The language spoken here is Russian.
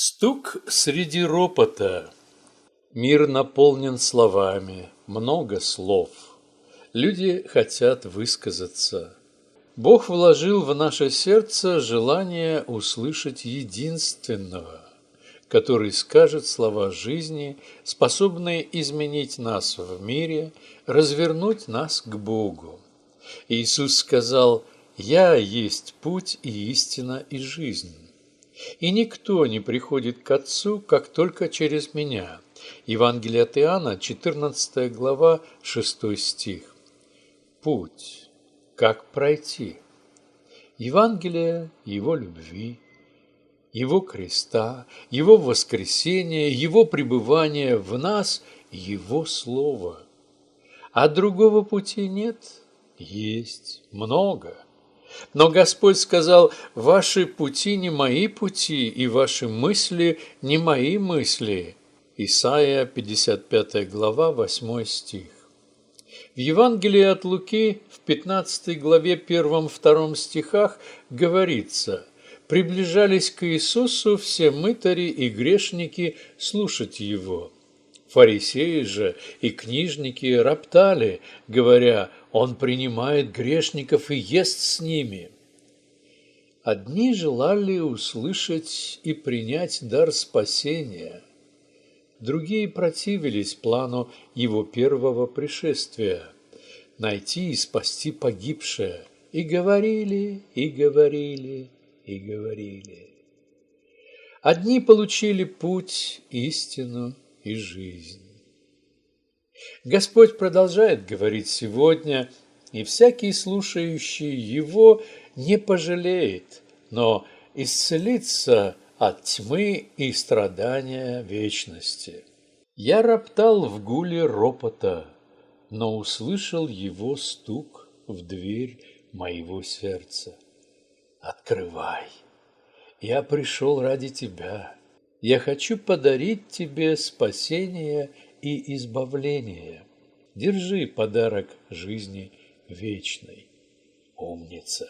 Стук среди ропота. Мир наполнен словами, много слов. Люди хотят высказаться. Бог вложил в наше сердце желание услышать единственного, который скажет слова жизни, способные изменить нас в мире, развернуть нас к Богу. Иисус сказал: «Я есть путь и истина и жизнь». И никто не приходит к Отцу, как только через меня. Евангелие от Иоанна, 14 глава, 6 стих. Путь. Как пройти? Евангелие Его любви, Его креста, Его воскресения, Его пребывания в нас, Его Слово. А другого пути нет? Есть много. Но Господь сказал: «Ваши пути не мои пути, и ваши мысли не мои мысли». Исайя, 55 глава, 8 стих. В Евангелии от Луки, в 15 главе 1-2 стихах говорится: «Приближались к Иисусу все мытари и грешники слушать Его. Фарисеи же и книжники роптали, говоря: Он принимает грешников и ест с ними». Одни желали услышать и принять дар спасения, другие противились плану Его первого пришествия – найти и спасти погибшее, и говорили, и говорили, и говорили. Одни получили путь, истину и жизнь. Господь продолжает говорить сегодня, и всякий, слушающий Его, не пожалеет, но исцелится от тьмы и страдания вечности. Я роптал в гуле ропота, но услышал Его стук в дверь моего сердца. Открывай, я пришел ради тебя. Я хочу подарить тебе спасение и избавление. Держи подарок жизни вечной. Умница.